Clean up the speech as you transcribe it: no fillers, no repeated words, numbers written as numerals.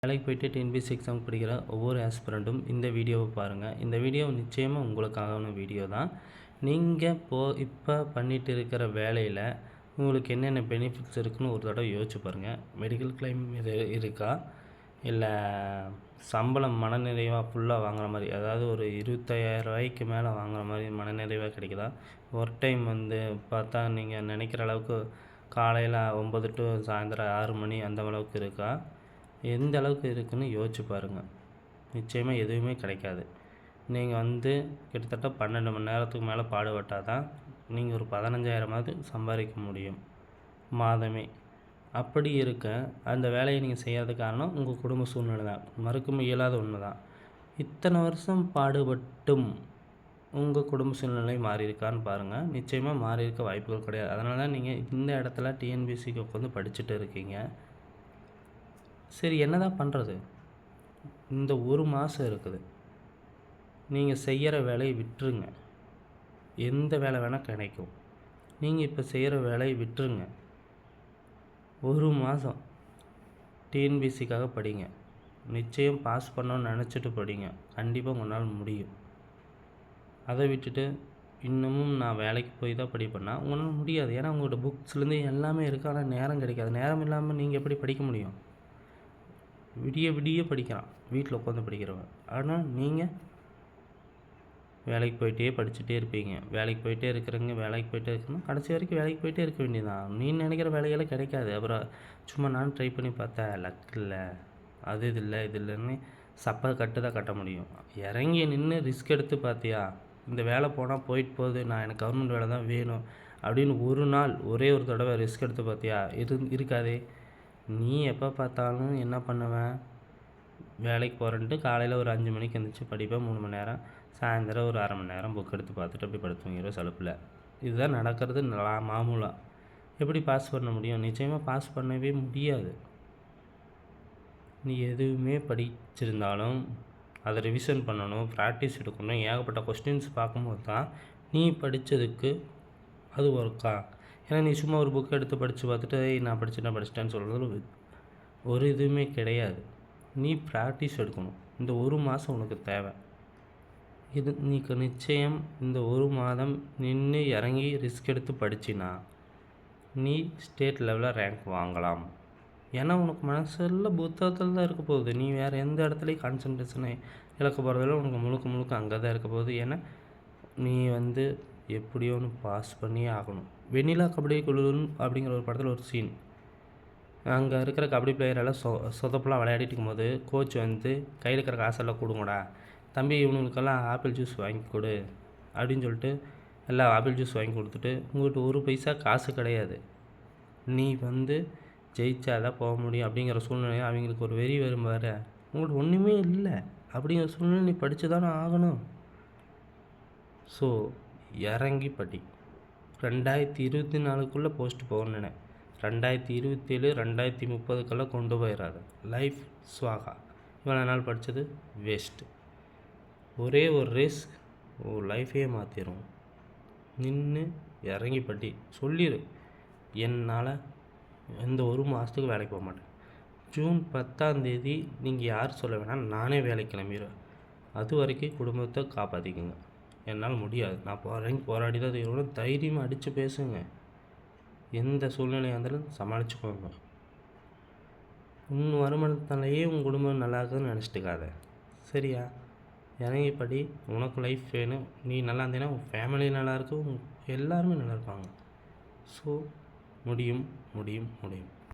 வேலைக்கு போயிட்டு TNPSC exam படிக்கிற ஒவ்வொரு ஆஸ்பிரண்ட்டும் இந்த வீடியோவை பாருங்கள். இந்த வீடியோ நிச்சயமாக உங்களுக்கான வீடியோ தான். நீங்கள் இப்போ பண்ணிட்டு இருக்கிற வேலையில் உங்களுக்கு என்னென்ன பெனிஃபிட்ஸ் இருக்குதுன்னு ஒரு தடவை யோசிச்சு பாருங்கள். மெடிக்கல் கிளைம் இது இருக்கா, இல்லை சம்பளம் மனநிறைவாக ஃபுல்லாக வாங்குற மாதிரி, அதாவது ஒரு 25,000 ரூபாய்க்கு மேலே வாங்குற மாதிரி மனநிறைவாக கிடைக்குதா? ஒரு டைம் பார்த்தா நீங்கள் நினைக்கிற அளவுக்கு காலையில் 9 டு சாயந்தரம் 6 மணி அந்த அளவுக்கு இருக்கா? எந்த அளவுக்கு இருக்குதுன்னு யோசிச்சு பாருங்கள். நிச்சயமாக எதுவுமே கிடைக்காது. நீங்கள் கிட்டத்தட்ட 12 மணி நேரத்துக்கு மேலே பாடுபட்டால் தான் நீங்கள் ஒரு 15,000 சம்பாதிக்க முடியும் மாதமே. அப்படி இருக்க அந்த வேலையை நீங்கள் செய்யாத காரணம் உங்கள் குடும்ப சூழ்நிலை தான். மறுக்க இயலாத உண்மை தான். இத்தனை வருஷம் பாடுபட்டும் உங்கள் குடும்ப சூழ்நிலை மாறி இருக்கான்னு பாருங்கள். நிச்சயமாக மாறி இருக்க வாய்ப்புகள் கிடையாது. அதனால தான் நீங்கள் இந்த இடத்துல டிஎன்பிஎஸ்சிக்கு உட்காந்து படிச்சுட்டு இருக்கீங்க. சரி, என்ன தான் பண்ணுறது? இந்த ஒரு மாதம் இருக்குது. நீங்கள் செய்கிற வேலையை விட்டுருங்க. எந்த வேலை வேணால் கிடைக்கும். நீங்கள் இப்போ செய்கிற வேலையை விட்டுருங்க. ஒரு மாதம் டிஎன்பிஎஸ்சிக்காக படிங்க. நிச்சயம் பாஸ் பண்ணணும்னு நினச்சிட்டு படிங்க. கண்டிப்பாக உங்களால் முடியும். அதை விட்டுட்டு இன்னமும் நான் வேலைக்கு போய் தான் படிப்பேன்னா உங்களால் முடியாது. ஏன்னா உங்களோட புக்ஸ்லேருந்து எல்லாமே இருக்குது. ஆனால் நேரம் கிடைக்காது. நேரம் இல்லாமல் நீங்கள் எப்படி படிக்க முடியும்? விடிய விடிய படிக்கிறான் வீட்டில் உட்காந்து படிக்கிறவன். ஆனால் நீங்கள் வேலைக்கு போயிட்டே படிச்சுட்டே இருப்பீங்க. வேலைக்கு போயிட்டே இருக்கிறோன்னா கடைசி வரைக்கும் வேலைக்கு போயிட்டே இருக்க வேண்டியதான். நீ நினைக்கிற வேலையெல்லாம் கிடைக்காது. அப்புறம் சும்மா நான் ட்ரை பண்ணி பார்த்தேன், லக் இல்லை, அது இது இல்லை, இது இல்லைன்னு சப்பை தான் கட்ட முடியும். இறங்கி நின்று ரிஸ்க் எடுத்து பார்த்தியா, இந்த வேலை போனால் போயிட்டு போகுது, நான் எனக்கு கவர்மெண்ட் வேலை தான் வேணும் அப்படின்னு ஒரு நாள் ஒரே ஒரு தடவை ரிஸ்க் எடுத்து பார்த்தியா? இருக்காதே. நீ எப்போ பார்த்தாலும் என்ன பண்ணுவேன், வேலைக்கு போகிறேன்ட்டு காலையில் ஒரு 5 மணிக்கு எழுந்திரிச்சி படிப்பேன் 3 மணி நேரம், சாயந்தரம் ஒரு அரை மணி நேரம் புக் எடுத்து பார்த்துட்டு அப்படி படுத்துங்கிற சலுப்பில். இதுதான் நடக்கிறது மாமூலாக. எப்படி பாஸ் பண்ண முடியும்? நிச்சயமாக பாஸ் பண்ணவே முடியாது. நீ எதுவுமே படிச்சிருந்தாலும் அதை ரிவிஷன் பண்ணணும், ப்ராக்டிஸ் எடுக்கணும். ஏகப்பட்ட கொஸ்டின்ஸ் பார்க்கும்போது தான் நீ படித்ததுக்கு அது ஒர்க்கா. ஏன்னா நீ சும்மா ஒரு புக்கை எடுத்து படித்து பார்த்துட்டு நான் படிச்சிட்டேன்னு சொல்கிறது ஒரு இதுவுமே கிடையாது. நீ ப்ராக்டிஸ் எடுக்கணும். இந்த ஒரு மாதம் உனக்கு தேவை. இது நீக்கு நிச்சயம் இந்த ஒரு மாதம் நின்று இறங்கி ரிஸ்க் எடுத்து படிச்சினா நீ ஸ்டேட் லெவலில் ரேங்க் வாங்கலாம். ஏன்னா உனக்கு மனசில் புத்தகத்தில் தான் இருக்க போகுது. நீ வேறு எந்த இடத்துலையும் கான்சன்ட்ரேஷனை இழக்க போகிறதில்ல. உனக்கு முழுக்க அங்கே தான் இருக்க போகுது. ஏன்னா நீ எப்படியோ ஒன்று பாஸ் பண்ணியே ஆகணும். வெண்ணிலா கபடி குழுன்னு அப்படிங்கிற ஒரு படத்தில் ஒரு சீன், அங்கே இருக்கிற கபடி பிளேயரெல்லாம் சொதப்பெல்லாம் விளையாடிட்டு இருக்கும்போது கோச் கையில் இருக்கிற காசெல்லாம் கொடுங்கடா தம்பி, இவனுங்களுக்கெல்லாம் ஆப்பிள் ஜூஸ் வாங்கி கொடு அப்படின்னு சொல்லிட்டு எல்லாம் ஆப்பிள் ஜூஸ் வாங்கி கொடுத்துட்டு, உங்கள்கிட்ட ஒரு பைசா காசு கிடையாது, நீ ஜெயிச்சாதான் போக முடியும் அப்படிங்கிற சூழ்நிலையை அவங்களுக்கு ஒரு வெறி வரும் பாரு. உங்கள்கிட்ட ஒன்றுமே இல்லை அப்படிங்கிற சூழ்நிலை நீ படித்து தானே ஆகணும். ஸோ இறங்கி படி. 2024க்குள்ளே போஸ்ட் போகணுன்னு 2027 2030க்கெல்லாம் கொண்டு போயிடாத. லைஃப் ஸ்வாகா. இவ்வளோ நாள் படித்தது வேஸ்ட்டு. ஒரே ஒரு ரிஸ்க் ஒரு லைஃபே மாற்றிடும். நின்று இறங்கி படி. சொல்லிடு, என்னால் இந்த ஒரு மாதத்துக்கு வேலைக்கு போக மாட்டேன். ஜூன் 10ஆம் தேதி நீங்கள் யார் சொல்ல வேணாம், நானே வேலைக்கு கிளம்பிடுவேன். அது வரைக்கும் குடும்பத்தை காப்பாற்றிக்குங்க. என்னால் முடியாது, நான் போராடி தான் தீரணும். தைரியமாக அடித்து பேசுங்க. எந்த சூழ்நிலையாக இருந்தாலும் சமாளிச்சுக்கோங்க. உன் வருமானத்தாலேயே உன் குடும்பம் நல்லா இருக்குதுன்னு நினச்சிட்டுக்காத. சரியா? இறங்கி படி. உனக்கு லைஃப் வேணும். நீ நல்லா இருந்தீங்கன்னா உன் ஃபேமிலி நல்லாயிருக்கும், எல்லாருமே நல்லா இருப்பாங்க. ஸோ முடியும்.